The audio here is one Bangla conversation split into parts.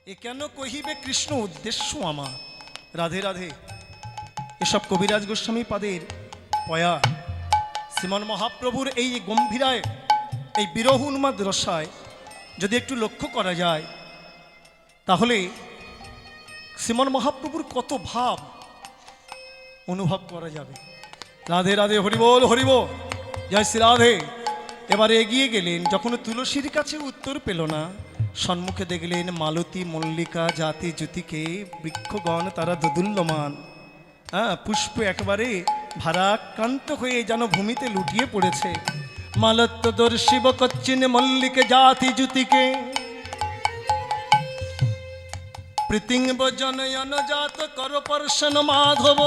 এ কেন কহিবে কৃষ্ণ উদ্দেশ্য আমার। রাধে রাধে। এসব কবিরাজ গোস্বামী পাদের পয়া শ্রীমন মহাপ্রভুর এই গম্ভীরায় এই বিরহ উন্মাদ রসায় যদি একটু লক্ষ্য করা যায় তাহলে শ্রীমন মহাপ্রভুর কত ভাব অনুভব করা যাবে। রাধে রাধে, হরিবোল হরিবোল, জয় শ্রী রাধে। এবারে এগিয়ে গেলেন, যখন তুলসীর কাছে উত্তর পেল না, সম্মুখে দেখলেন মালতী মল্লিকা জাতি জ্যোতিকে বৃক্ষগণ তারা দোদুল্যমান। পুষ্প একেবারে ভারাক্রান্ত হয়ে যেন ভূমিতে লুটিয়ে পড়েছে। মালত্যদর শিব কচ্ছিন মল্লিকে জাতি জ্যোতিকে প্রীতিঙ্গ জনয়ন জাত কর পর্শন মাধব।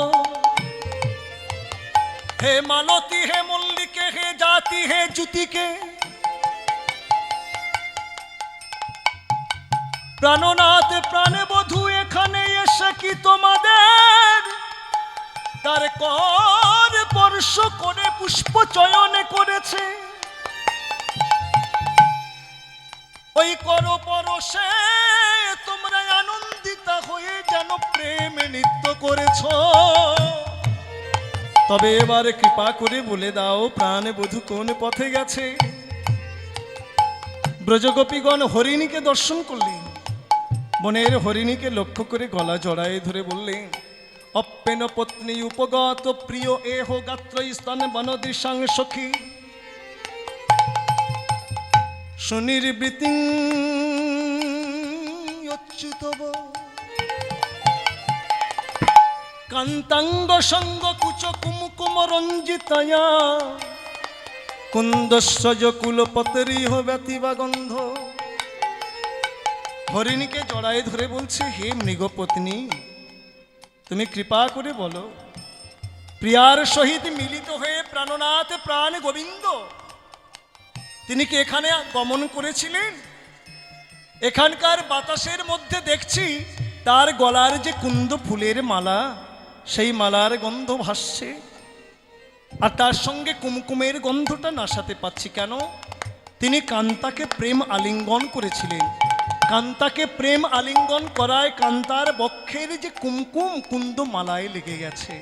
হে মালতী, হে মল্লিকে, হে জাতি, হে জ্যোতিকে, প্রাণনাথ প্রাণে বধূ এখানে এসে কি তোমাদের তার কর স্পর্শ করে পুষ্প চয়নে করেছে। ওই কর পরশে তোমরা আনন্দিতা হয়ে যেন প্রেমে নৃত্য করেছ। তবে এবারে কৃপা করে বলে দাও প্রাণ বধূ কোন পথে গেছে। ব্রজগোপীগণ হরিণীকে দর্শন করলেন, বনের হরিণীকে লক্ষ্য করে গলা জড়ায় ধরে বললেন, অপ্পেন পত্নী উপগত প্রিয় এহ গাত্র স্তন বনদৃশাং সখী সুনির্বৃতি অচ্যুতব কান্তাঙ্গ সঙ্গ কুচ কুমকুম রঞ্জিতয়া কুন্দস্বজ কুলপতরিহ ব্যতিবা গন্ধ। হরিণীকে জড়ায় ধরে বলছে, হে মৃগপত্নী, তুমি কৃপা করে বলো প্রিয়ার সহিত মিলিত হয়ে প্রাণনাথ প্রাণ গোবিন্দ তিনি কি এখানে গমন করেছিলেন? এখানকার বাতাসের মধ্যে দেখছি তার গলার যে কুন্দ ফুলের মালা, সেই মালার গন্ধ ভাসছে, আর তার সঙ্গে কুমকুমের গন্ধটা নাসাতে পাচ্ছি। কেন? তিনি কান্তাকে প্রেম আলিঙ্গন করেছিলেন। কান্তাকে প্রেম আলিঙ্গন করায় কান্তার বক্ষের যে কুমকুম কুন্দ মালায় লেগে গেছে,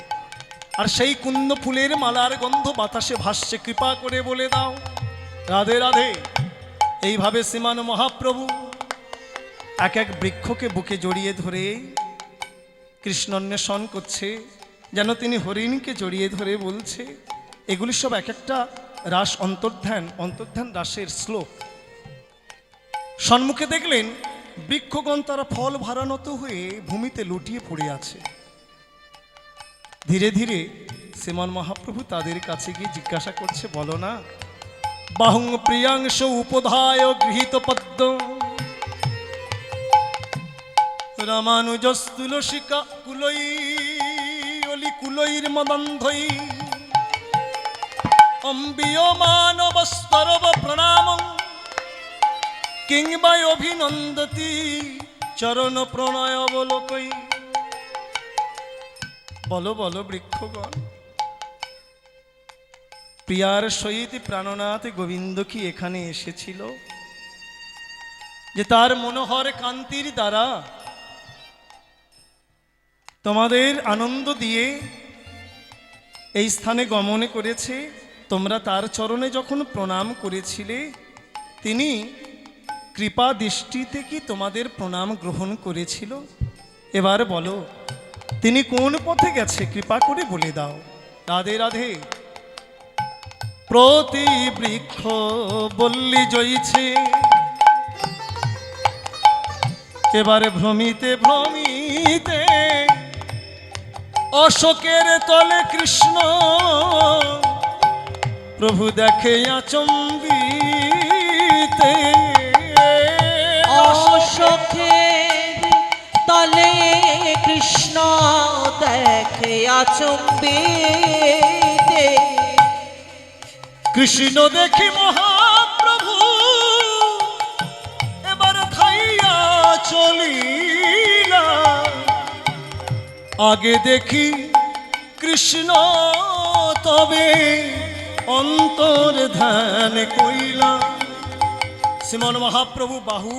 আর সেই কুন্দ ফুলের মালার গন্ধ বাতাসে ভাসছে। কৃপা করে বলে দাও। রাধে রাধে। এইভাবে শ্রীমান মহাপ্রভু এক এক বৃক্ষকে বুকে জড়িয়ে ধরে কৃষ্ণান্বেষণ করছে, যেন তিনি হরিণীকে জড়িয়ে ধরে বলছে। এগুলি সব এক একটা রাস অন্তর্ধান রাসের শ্লোক। সম্মুখে দেখলেন বৃক্ষগণ তারা ফল ভারানত হয়ে ভূমিতে লুটিয়ে পড়ে আছে। ধীরে ধীরে শ্রীমান মহাপ্রভু তাদের কাছে গিয়ে জিজ্ঞাসা করছে, বলো না, বাহুং প্রিয়াংশ উপধায় গৃহীত পদ্ম রামানুজস্তুলসিকা কুলই অলি কুলইর মদন্ধই অম্বিয় মানবস্তরব প্রণামং কিংবা অভিনন্দতি চরণ প্রণয় অবলোকই। বলো বলো বৃক্ষগণ, প্রিয়ার সহিত প্রাণনাথ গোবিন্দ কি এখানে এসেছিল, যে তার মনোহর কান্তির দ্বারা তোমাদের আনন্দ দিয়ে এই স্থানে গমন করেছে? তোমরা তার চরণে যখন প্রণাম করেছিলে, তিনি কৃপা দৃষ্টিতে কি তোমাদের প্রণাম গ্রহণ করেছিল? এবার বলো তিনি কোন পথে গেছে, কৃপা করে বলে দাও। রাধে রাধে। প্রতি বৃক্ষ বল্লি জয়ীছে, এবারে ভ্রমিতে ভ্রমিতে অশোকের তলে কৃষ্ণ প্রভু দেখে আচম্বিতে। অশোকের তলে কৃষ্ণ দেখে আচম্বিতে। কৃষ্ণ দেখি মহাপ্রভু এবার খাইয়া চলিলা, আগে দেখি কৃষ্ণ তবে অন্তর ধ্যান কইলা। শ্রীমন মহাপ্রভু বাহু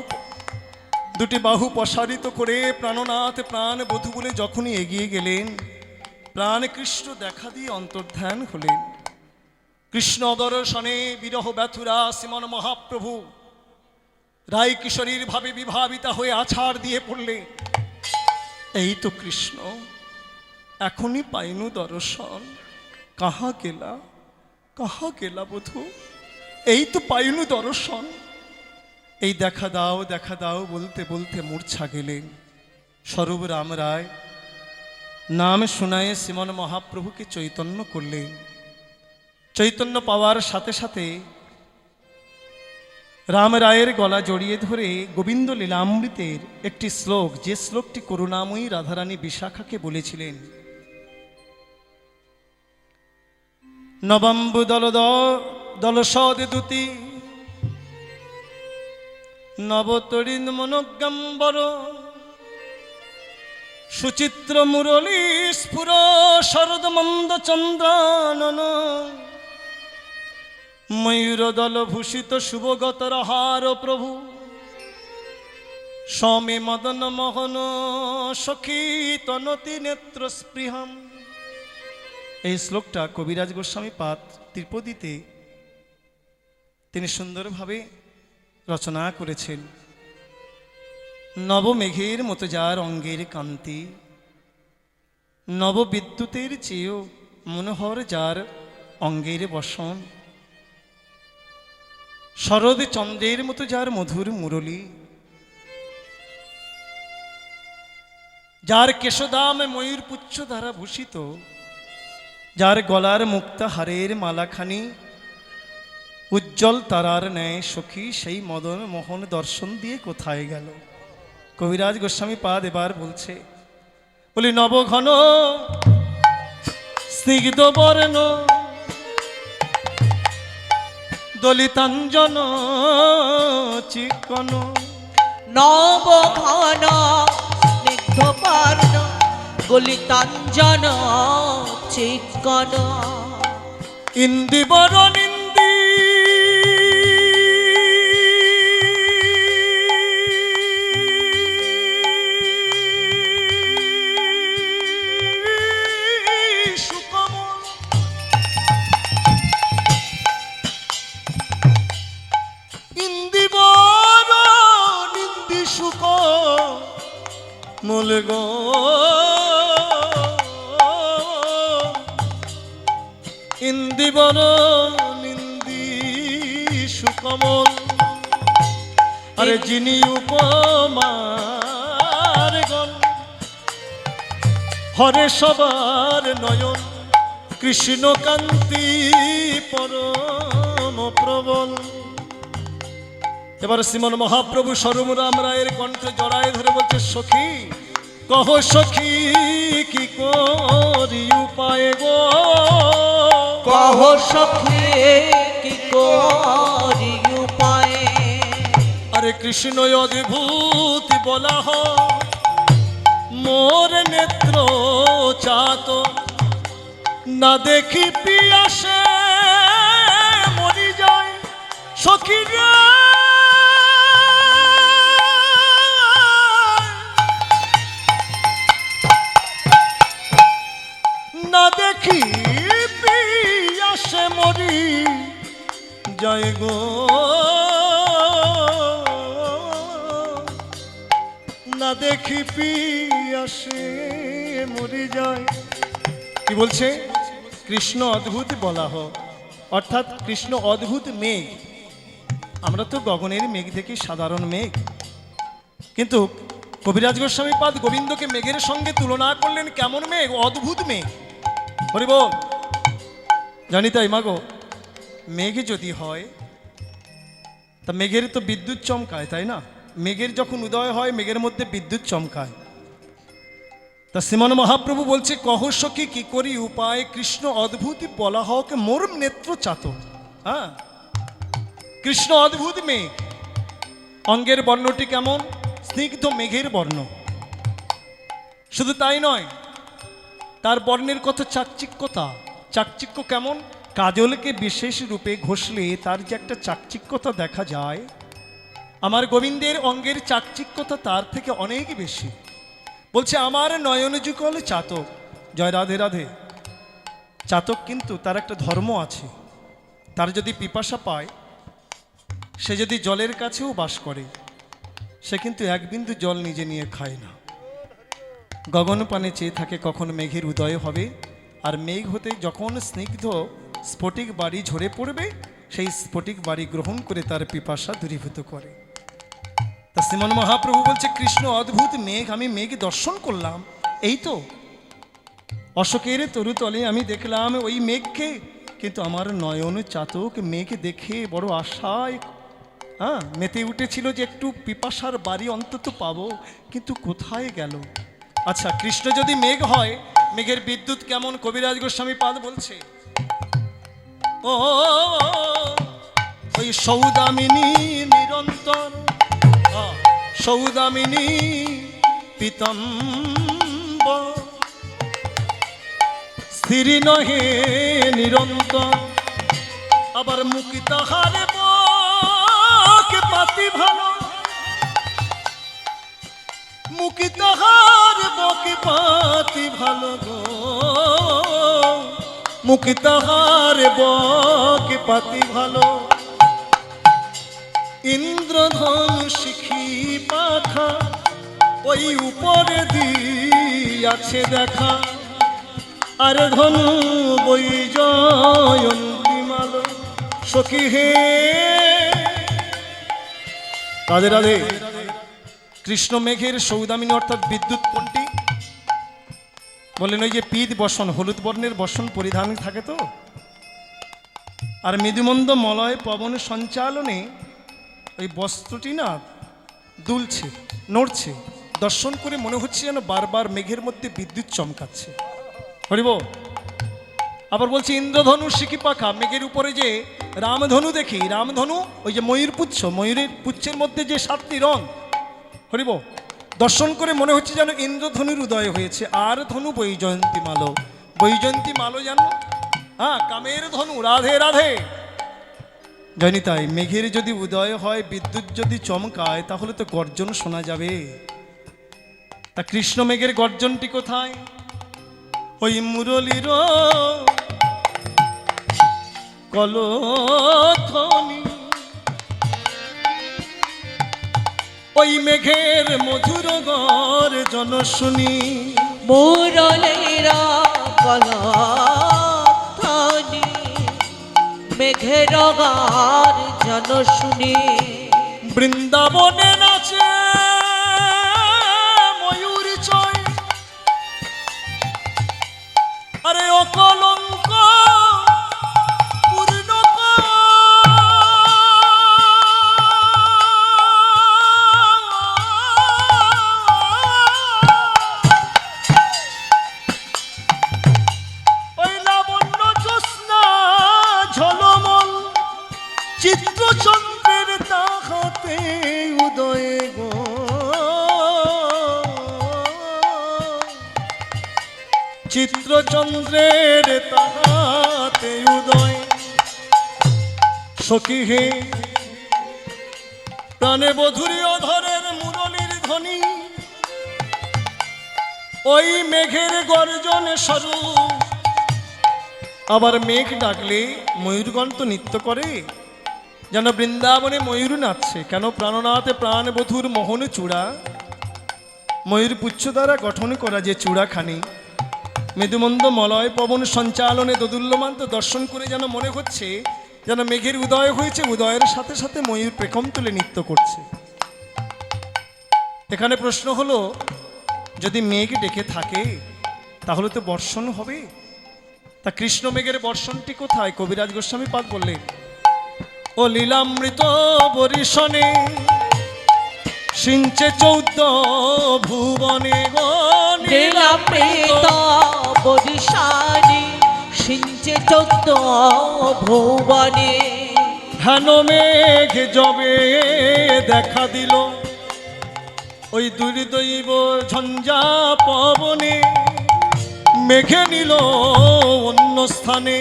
দুটি বাহু প্রসারিত করে প্রাণনাথ প্রাণ বধূ বলে যখনই এগিয়ে গেলেন, প্রাণ কৃষ্ণ দেখা দিয়ে অন্তর্ধান হলেন। কৃষ্ণ দর্শনে বিরহ ব্যথুরা শ্রীমন মহাপ্রভু রায় কিশোরীর ভাবে বিভাবিতা হয়ে আছাড় দিয়ে পড়লেন। এই তো কৃষ্ণ, এখনই পাইনু দর্শন, কাহা গেলা বধূ, এই তো পাইনু দর্শন। এই দেখা দাও বলতে বলতে মূর্ছা গেলেন। স্বরূপ রাম রায় নাম শোনায় শ্রীমন মহাপ্রভুকে চৈতন্য করলেন। চৈতন্য পাওয়ার সাথে সাথে রাম রায়ের গলা জড়িয়ে ধরে গোবিন্দ লীলামৃতের একটি শ্লোক, যে শ্লোকটি করুণাময়ী রাধারানী বিশাখাকে বলেছিলেন, নবম্বু দলসদ দূতি নবতরিন মনোজ্ঞাম্বর সুচিত্র মুরলী স্ফুর শরদ মন্দ চন্দ্রানন ময়ূর দল ভূষিত শুভগতর হার প্রভু স্বামী মদন মোহন সখী তনতি নেত্র স্পৃহম। এই শ্লোকটা কবিরাজ গোস্বামী পাদ ত্রিপদীতে তিনি সুন্দরভাবে রচনা করেছেন। নবমেঘের মতো যার অঙ্গের কান্তি, নববিদ্যুতের চেয়েও মনোহর যার অঙ্গের বসন, শরৎ চন্দ্রের মতো যার মধুর মুরলী, যার কেশদাম ময়ূর পুচ্ছ দ্বারা ভূষিত, যার গলার মুক্তাহারের মালাখানি উজ্জ্বল তারার ন্যায় সখী, সেই মদন মোহন দর্শন দিয়ে কোথায় গেল? কবিরাজ গোস্বামী পাদ এবার বলছে, বলি নবঘন স্নিগ্ধ বর্ণ দলিতাঞ্জন চিকন, নবঘন স্নিগ্ধ বর্ণ গলিতাঞ্জন চিকন, ইন্দিবর নিন্দি সুকমল, ইন্দিবর নিন্দি সুকমল গো ইন্দিবর নিন্দি সুকমল। আরে যিনি উপমার গণ হরে সবার নয়ন, কৃষ্ণ কান্তি পরম প্রবল। এবার শ্রীমন মহাপ্রভু স্বরূপ রাম রায়ের কণ্ঠে জড়ায় ধরে বলছে, সখী কহ সখী কি করি উপায় গো, কহ সখী কি করি উপায়। আরে কৃষ্ণ অদ্ভুত বলা হয় মোর নেত্র চাত, না দেখি পিয়াসে মরি যায় সখী রে, না দেখি পিয়াসে মরি যায় গো, না দেখি পিয়াসে মরি যায়। কি বলছে? কৃষ্ণ অদ্ভুত বলা হোক, অর্থাৎ কৃষ্ণ অদ্ভুত মেঘ। আমরা তো গগনের মেঘ দেখি, সাধারণ মেঘ, কিন্তু কবিরাজ গোস্বামী পাদ গোবিন্দকে মেঘের সঙ্গে তুলনা করলেন কেমন মেঘ? অদ্ভুত মেঘ। হরি বল। জানি তাই মাগো, মেঘ যদি হয় তা মেঘের তো বিদ্যুৎ চমকায়, তাই না? মেঘের যখন উদয় হয় মেঘের মধ্যে বিদ্যুৎ চমকায়। তা শ্রীমন মহাপ্রভু বলছে, কহ সখী কি করি উপায়, কৃষ্ণ অদ্ভুত বলা হোক মোর নেত্র চাত। হ্যাঁ, কৃষ্ণ অদ্ভুত মেঘ। অঙ্গের বর্ণটি কেমন? স্নিগ্ধ মেঘের বর্ণ। শুধু তাই নয়, তার বর্ণের কত চাকচিক্যতা। চাকচিক্য কেমন? কাজলকে বিশেষ রূপে ঘষলে তার যে একটা চাকচিক্যতা দেখা যায়, আমার গোবিন্দের অঙ্গের চাকচিক্যতা তার থেকে অনেক বেশি। বলছে আমার নয়ন যুগল চাতক। জয় রাধে রাধে। চাতক কিন্তু তার একটা ধর্ম আছে। তার যদি পিপাসা পায়, সে যদি জলের কাছেও বাস করে, সে কিন্তু এক বিন্দু জল নিজে নিয়ে খায় না। গগন পানে চেয়ে থাকে কখন মেঘের উদয় হবে, আর মেঘ হতে যখন স্নিগ্ধ স্ফটিক বাড়ি ঝরে পড়বে, সেই স্ফটিক বাড়ি গ্রহণ করে তার পিপাসা দূরীভূত করে। তা শ্রীমন মহাপ্রভু বলছে কৃষ্ণ অদ্ভুত মেঘ, আমি মেঘ দর্শন করলাম। এই তো অশোকের তরুতলে আমি দেখলাম ওই মেঘকে, কিন্তু আমার নয়ন চাতক মেঘ দেখে বড় আশায় মেতে উঠেছিল যে একটু পিপাসার বাড়ি অন্তত পাবো, কিন্তু কোথায় গেল। আচ্ছা, কৃষ্ণ যদি মেঘ হয়, মেঘের বিদ্যুৎ কেমন? কবিরাজ গোস্বামী পাদ বলছে, ও ওই সৌদামিনী নিরন্তর, সৌদামিনী পীতম্বর, স্থির নহে নিরন্তর, আবার মুখি তাহারে বকে পাতি ভালো, মুখি তাহার বকে পাতি ভালো গো, মুখি তাহার বকে পাতি ভালো, ইন্দ্রধন শিখি পাখা ওই উপরে দিয়াছে দেখা, আর ধনু বই জয়ন্তী মালো সখী হে। রাধে রাধে। কৃষ্ণ মেঘের সৌদামিনী অর্থাৎ বিদ্যুৎ কোনটি? বলেন ওই যে পিত বসন, হলুদ বর্ণের বসন পরিধান থাকে তো, আর মৃদুমন্দ মলয় পবন সঞ্চালনে ওই বস্ত্রটি না দুলছে, নড়ছে। দর্শন করে মনে হচ্ছে যেন বারবার মেঘের মধ্যে বিদ্যুৎ চমকাচ্ছে। হরিব। আবার বলছি ইন্দ্রধনু শিখি পাখা, মেঘের উপরে যে রামধনু দেখি, রামধনু ওই যে ময়ূর পুচ্ছ, ময়ূরের পুচ্ছের মধ্যে যে 7টি রং, হরিব, দর্শন করে মনে হচ্ছে যেন ইন্দ্রধনুর উদয় হয়েছে। আর ধনু বৈজয়ন্তী মালো, বৈজয়ন্তী মালো জানো, কামের ধনু। রাধে রাধে। জানি তাই মেঘের যদি উদয় হয়, বিদ্যুৎ যদি চমকায়, তাহলে তো গর্জন শোনা যাবে। তা কৃষ্ণ মেঘের গর্জনটি কোথায়? ওই মুরলীর কলধ্বনি, ওই মেঘের মধুর গর্জন শুনি, মুরলীর কলধ্বনি, মেঘের গর্জন শুনি, বৃন্দাবনে নাচে ময়ূর চয়, আরে অকলঙ্ক পূর্ণ ওই লাবণ্য জ্যোৎস্না ঝলমল, চিত্রচন্দ্রের তাহাতে উদয় গো, চিত্রচন্দ্রের তাহাতে উদয় সখী হে। প্রাণে বধুরী অধরের মুরলীর ধ্বনি, ওই মেঘের গর্জনে স্বরূপ। আবার মেঘ ডাকলে ময়ূরগণ তো নৃত্য করে, যেন বৃন্দাবনে ময়ূর নাচছে। কেন? প্রাণনাথে প্রাণবধূর মোহন চূড়া, ময়ূর পুচ্ছ দ্বারা গঠন করা যে চূড়াখানি, মৃদুমন্দ মলয় পবন সঞ্চালনে দোদুল্যমান, তো দর্শন করে যেন মনে হচ্ছে যেন মেঘের উদয় হয়েছে, উদয়ের সাথে সাথে ময়ূর পেখম তুলে নৃত্য করছে। এখানে প্রশ্ন হলো, যদি মেঘ ডেকে থাকে তাহলে তো বর্ষণ হবে। তা কৃষ্ণ মেঘের বর্ষণটি কোথায়? কবিরাজ গোস্বামী পাদ বললেন, ও লীলামৃত বরিশনে সিঞ্চে 14 ভুবনে গো, লীলামৃত বরিশানে সিঞ্চে 14 ভুবনে, হেন মেঘ যবে দেখা দিল, ওই দুর্দৈব ঝঞ্ঝা পবনে, মেঘে নিল অন্য স্থানে,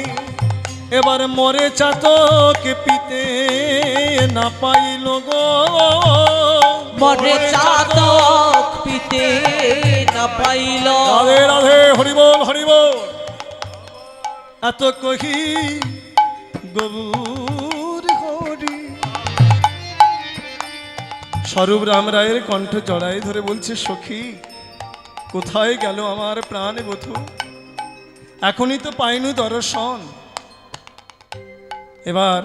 এবার মরে চাতক পিতে না পাইল গো, মরে চাতক পিতে না পাইল। রাধে রাধে, হরি বল হরি বল। এত কহি গৌর হরি। স্বরূপ রাম রায়ের কণ্ঠ জড়াই ধরে বলছে, সখী কোথায় গেল আমার প্রাণ বধূ, এখনই তো পাইনু দর্শন। এবার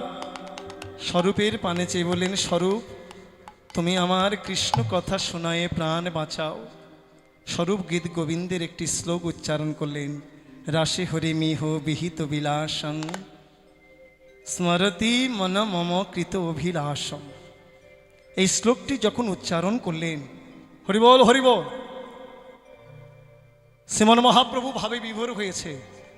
স্বরূপের পানে চেয়ে বললেন, স্বরূপ তুমি আমার কৃষ্ণ কথা শোনায়ে প্রাণ বাঁচাও। স্বরূপ গীত গোবিন্দের একটি শ্লোক উচ্চারণ করলেন, রাশি হরি মিহ বিহিত বিলাসং স্মরতি মন মম কৃত অভিলাষম। এই শ্লোকটি যখন উচ্চারণ করলেন, হরিবল হরিবল, শ্রীমন মহাপ্রভু ভাবে বিভোর হয়েছে।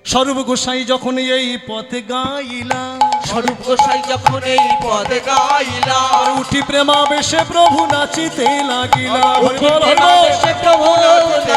স্বরূপ গোসাই যখন এই পথে গাইলা, স্বরূপ গোসাই যখন এই পদে গাইলা, উঠি প্রেমাবেশে প্রভু নাচিতে লাগিলা। উঠি হরিবল হরিবল, প্রেমাবেশে প্রভু নাচিতে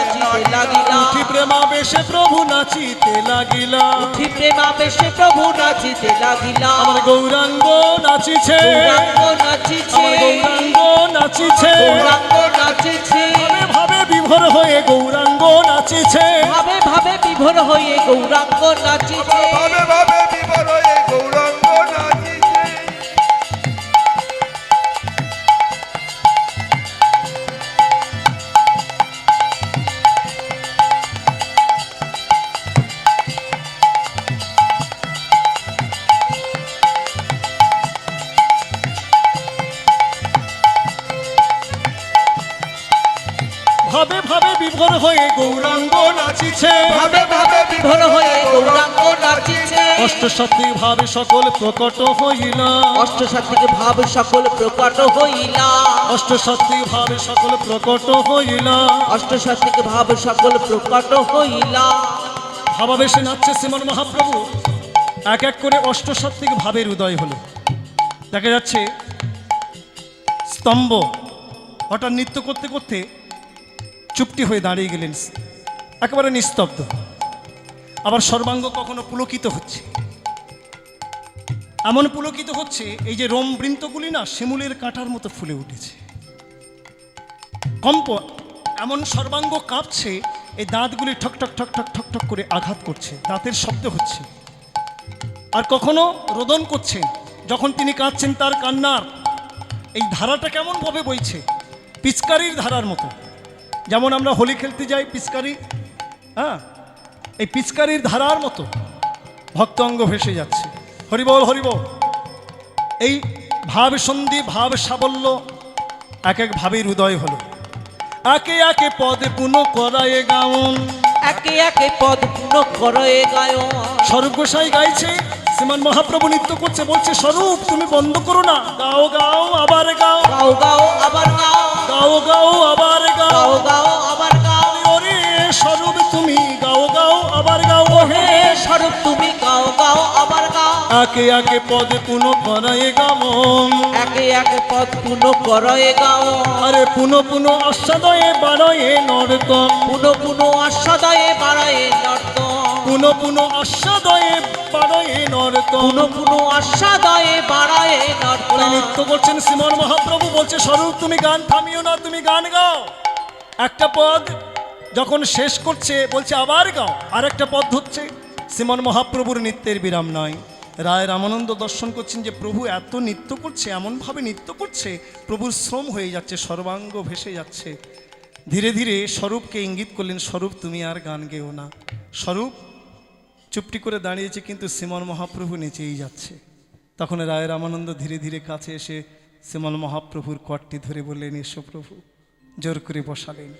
লাগিলা, উঠি প্রেমাবেশে প্রভু নাচিতে লাগিলা। উঠি প্রেমাবেশে প্রভু নাচিতে লাগিলা। আমার গৌরাঙ্গ নাচিছে, গৌরাঙ্গ নাচিছে, আমার গৌরাঙ্গ নাচিছে, গৌরাঙ্গ নাচিছে, ভাবে ভাবে বিভোর হয়ে গৌরাঙ্গ নাচিছে। ভাবে ভাবে বিভোর হয়ে গৌরাঙ্গ নাচিছে। ভাবে ভাবে বিভোর হয়ে গৌরাঙ্গ নাচিছে। ভাবে ভাবে বিভোর হয়ে গৌরাঙ্গ নাচিছে, ভাবে ভাবে বিভোর হয়ে গৌরাঙ্গ নাচিছে। অষ্টসত্যি ভাবে সকল প্রকট হইলা, অষ্টসাত্ত্বিক ভাব সকল প্রকট হইলা, অষ্টসত্যি ভাবে সকল প্রকট হইলা। অষ্টসাত্ত্বিক ভাব সকল প্রকট হইলা। ভাবাবেশে নাচছে শ্রীমন মহাপ্রভু। এক এক করে অষ্টসাত্ত্বিক ভাবের উদয় হলো। দেখা যাচ্ছে স্তম্ভ হঠাৎ নৃত্য করতে করতে চুপটি হয়ে দাঁড়িয়ে গেলেন, একেবারে নিস্তব্ধ। আবার সর্বাঙ্গ কখনো পুলকিত হচ্ছে, এমন পুলকিত হচ্ছে এই যে রোম বৃন্তগুলি না শিমুলের কাঁটার মতো ফুলে উঠেছে। কম্প এমন সর্বাঙ্গ কাঁপছে, এই দাঁতগুলি ঠক ঠক ঠক ঠক ঠক ঠক করে আঘাত করছে, দাঁতের শব্দ হচ্ছে। আর কখনো রোদন করছেন, যখন তিনি কাঁদছেন তার কান্নার এই ধারাটা কেমনভাবে বইছে, পিচকারির ধারার মতো। যেমন আমরা হোলি খেলতে যাই পিচকারি, হ্যাঁ, এই পিচকারির ধারার মতো ভক্ত অঙ্গ ভেসে যাচ্ছে। হরিবল হরিবল। এই ভাব সন্ধি ভাব সাবল্য এক এক ভাবের উদয় হলো। একে একে পদে পুনঃ করায়ে গাউন, একে একে পদ পূর্ণ করে গায়ন। স্বরূপ গোসাই গাইছে, শ্রীমান মহাপ্রভু নৃত্য করছে, বলছে স্বরূপ তুমি বন্ধ করো না, গাও গাও আবার গাও, গাও গাও আবার গাও, গাও গাও আবার গাও। গাও গাও আবার গাও। ওরে স্বরূপ তুমি গাও গাও আবার গাও, হে হে স্বরূপ তুমি গাও গাও আবার গাও। একে একে পদে পুনঃ করায়ে গাউন, একে একে পদ পূর্ণ করে গাও। আরে পুনঃ পুনঃ আস্বাদয়ে বাড়য়ে নর্তন, পুনঃ পুনঃ আস্বাদয়ে বাড়ায়ে নর্তন, পুনঃ পুনঃ আস্বাদয়ে বাড়য়ে নর্তন। পুনঃ পুনঃ আস্বাদয়ে বাড়ায়ে নর্তন। নৃত্য করছেন শ্রীমন মহাপ্রভু, বলছে স্বরূপ তুমি গান থামিও না, তুমি গান গাও। একটা পদ যখন শেষ করছে বলছে আবার গাও, আর একটা পদ হচ্ছে। শ্রীমন মহাপ্রভুর নৃত্যের বিরাম নয়। রায় রামানন্দ দর্শন করছেন যে প্রভু এত নৃত্য করছে, এমনভাবে নৃত্য করছে, প্রভুর শ্রম হয়ে যাচ্ছে, সর্বাঙ্গ ভেসে যাচ্ছে। ধীরে ধীরে স্বরূপকে ইঙ্গিত করলেন, স্বরূপ তুমি আর গান গেও না। স্বরূপ চুপটি করে দাঁড়িয়েছে, কিন্তু শ্রীমন মহাপ্রভু নেচেই যাচ্ছে। তখন রায় রামানন্দ ধীরে ধীরে কাছে এসে শ্রীমন মহাপ্রভুর কটটি ধরে বললেন, এসো প্রভু, জোর করে বসালেন।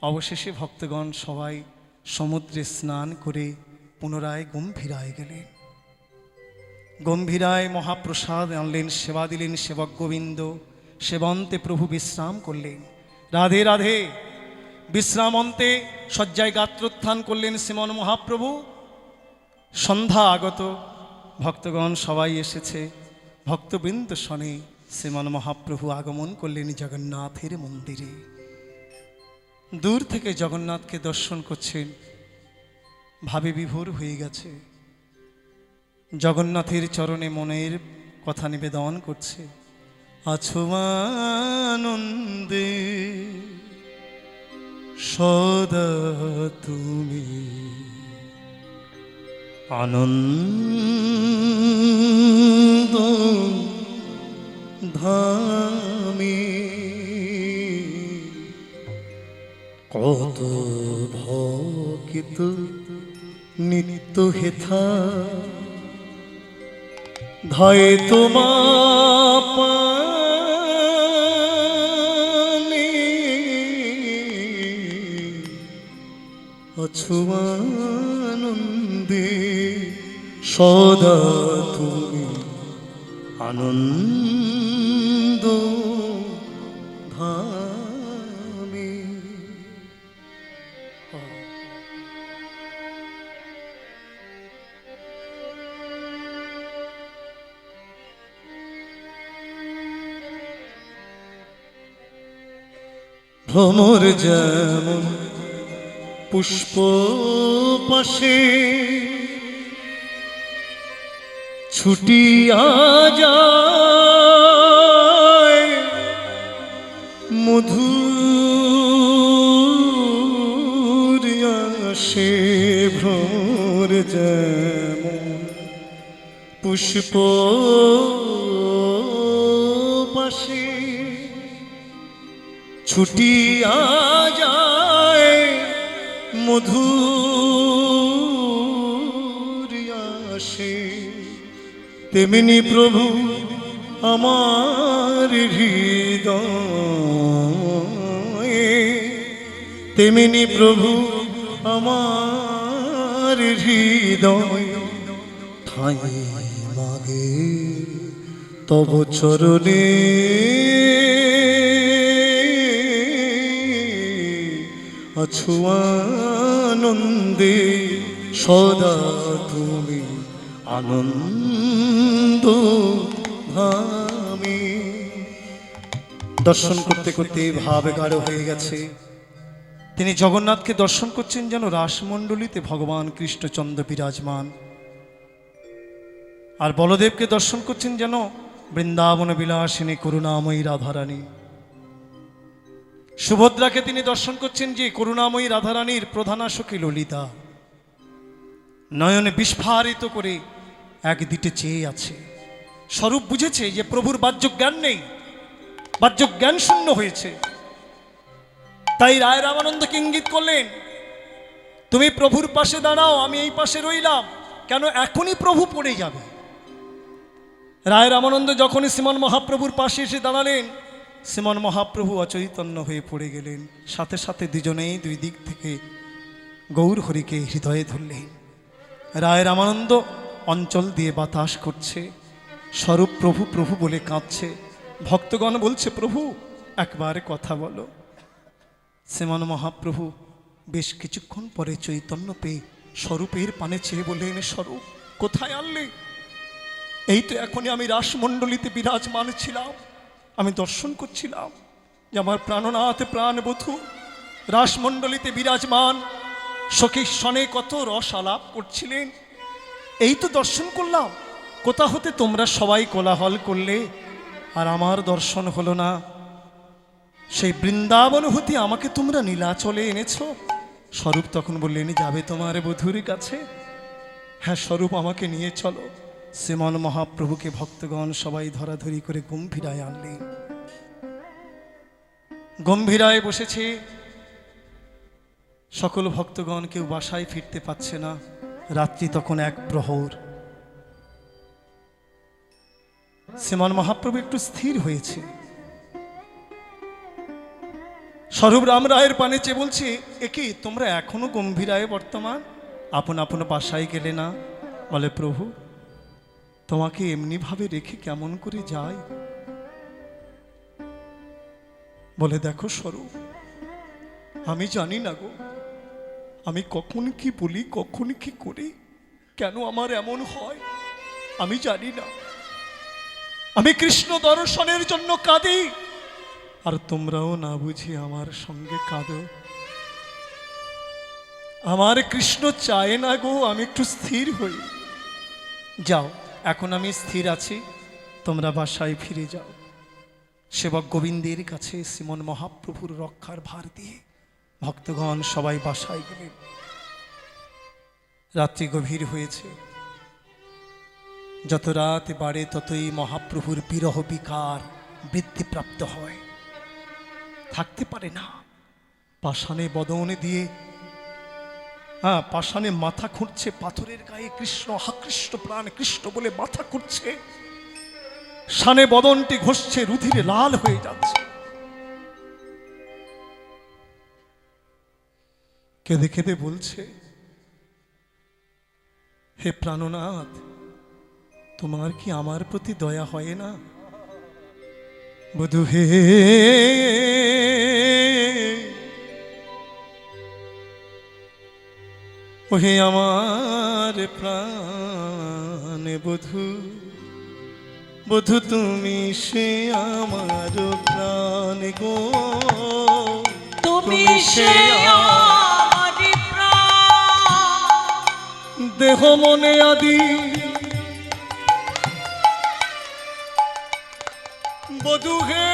অবশেষে ভক্তগণ সবাই সমুদ্রে স্নান করে পুনরায় গম্ভীরায় গেলেন। গম্ভীরায় মহাপ্রসাদ আনলেন, সেবা দিলেন সেবক গোবিন্দ। সেবন্তে প্রভু বিশ্রাম করলেন। রাধে রাধে। বিশ্রামন্তে শয্যায় গাত্রোত্থান করলেন শ্রীমন মহাপ্রভু। সন্ধ্যা আগত, ভক্তগণ সবাই এসেছে। ভক্তবৃন্দ শনে শ্রীমন মহাপ্রভু আগমন করলেন জগন্নাথের মন্দিরে। দূর থেকে জগন্নাথকে দর্শন করছেন, ভাবে বিভোর হয়ে গেছে। জগন্নাথের চরণে মনের কথা নিবেদন করছে। আছো আনন্দে সদা তুমি, আনন্দ ধামে কত ভকিত নিত্য হেথা ধায় তোমা পানে আছো আনন্দে সদা তুমি, আনন্দ ধামে। ভ্রমর যেমন পুষ্প পাশে ছুটিয়া যায়, মধুর আসে। ভ্রমর যেমন পুষ্প পাশে ছুটিয়া যায়, মধুর আসে। তেমনি প্রভু আমার হৃদয়ে, তেমনি প্রভু আমার হৃদয় ঠাঁই মাগে তব চরণে। আছো আনন্দে সদা তুমি, আনন্দ ধামে। দর্শন করতে করতে ভাব গাঢ় হয়ে গেছে। তিনি জগন্নাথকে দর্শন করছেন যেন রাসমণ্ডলীতে ভগবান কৃষ্ণচন্দ্র বিরাজমান, আর বলদেবকে দর্শন করছেন যেন বৃন্দাবন বিলাসিনী করুণাময়ী রাধারানী। সুভদ্রাকে তিনি দর্শন করছেন যে করুণাময়ী রাধারানীর প্রধানাসখী ললিতা, নয়নে বিস্ফারিত করে এক দিকে চেয়ে আছে। স্বরূপ বুঝেছে যে প্রভুর বাহ্য জ্ঞান নেই, বাহ্য জ্ঞান শূন্য হয়েছে। তাই রায় রামানন্দকে ইঙ্গিত করলেন, তুমি প্রভুর পাশে দাঁড়াও, আমি এই পাশে রইলাম। কেন এখনই প্রভু পড়ে যাবে। রায় রামানন্দ যখনই শ্রীমান মহাপ্রভুর পাশে এসে দাঁড়ালেন, শ্রীমান মহাপ্রভু অচৈতন্য হয়ে পড়ে গেলেন। সাথে সাথে দুজনেই দুই দিক থেকে গৌর হরিকে হৃদয়ে ধরলেন। রায় রামানন্দ অঞ্চল দিয়ে বাতাস করছে, স্বরূপ প্রভু প্রভু বলে কাঁদছে। ভক্তগণ বলছে, প্রভু একবার কথা বলো। শ্রীমান মহাপ্রভু বেশ কিছুক্ষণ পরে চৈতন্য পেয়ে স্বরূপের পানে চেয়ে বললেন, স্বরূপ কোথায় আনলে? এই তো এখনই আমি রাসমণ্ডলীতে বিরাজমান ছিলাম, আমি দর্শন করছিলাম যে আমার প্রাণনাথ প্রাণবধূ রাসমণ্ডলীতে বিরাজমান, সখীর সনে কত রস আলাপ করছিলেন। এই তো দর্শন করলাম, কোথা হতে তোমরা সবাই কোলাহল করলে আর আমার দর্শন হলো না। সেই বৃন্দাবন হতে আমাকে তোমরা নীলাচলে এনেছ। স্বরূপ তখন বললেন, যাবে তোমার বধূর কাছে? হ্যাঁ স্বরূপ, আমাকে নিয়ে চলো। শ্রীমান মহাপ্রভুকে ভক্তগণ সবাই ধরাধরি করে গম্ভীরায় আনলেন। গম্ভীরায় বসেছে সকল ভক্তগণ, কেউ বাসায় ফিরতে পারছে না। রাত্রি তখন এক প্রহর। শ্রীমান মহাপ্রভু একটু স্থির হয়েছে। স্বরূপ রাম রায়ের পানে চেয়ে বলছে, একি তোমরা এখনো গম্ভীরায় বর্তমান, আপন আপন বাসায় গেলে না? বলে, প্রভু তোমাকে এমনি ভাবে রেখে কেমন করে যাই? বলে, দেখো স্বরূপ, আমি জানি না গো, আমি কখন কি বলি, কখন কি করি, কেন আমার এমন হয় আমি জানি না। আমি কৃষ্ণ দর্শনের জন্য কাঁদি, আর তোমরাও না বুঝি আমার সঙ্গে কাঁদো। আমার কৃষ্ণ চায় না গো আমি একটু স্থির হই। যাও, এখন আমি স্থির আছি, তোমরা বাসায় ফিরে যাও। সেবক গোবিন্দের কাছে শ্রীমন মহাপ্রভুর রক্ষার ভার দিয়ে ভক্তগণ সবাই বাসায় গেলেন। রাত্রি গভীর হয়েছে, যত রাত বাড়ে ততই মহাপ্রভুর বিরহ বিকার বৃদ্ধিপ্রাপ্ত হয়। থাকতে পারে না, পাষাণে বদন দিয়ে পাষাণে মাথা খুঁড়ছে, পাথরের গায়ে কৃষ্ণ, হা কৃষ্ণ প্রাণ কৃষ্ণ বলে মাথা খুঁড়ছে, শানে বদনটি ঘষছে, রুধিরে লাল হয়ে যাচ্ছে। কেঁদে কেঁদে বলছে, হে প্রাণনাথ, তোমার কি আমার প্রতি দয়া হয় না? বধূ হে, ওহে আমার প্রাণ বধূ, বধূ তুমি সে আমার প্রাণ গো, তুমি সে আমার প্রাণ। দেহ মনে আদি বধূ হে,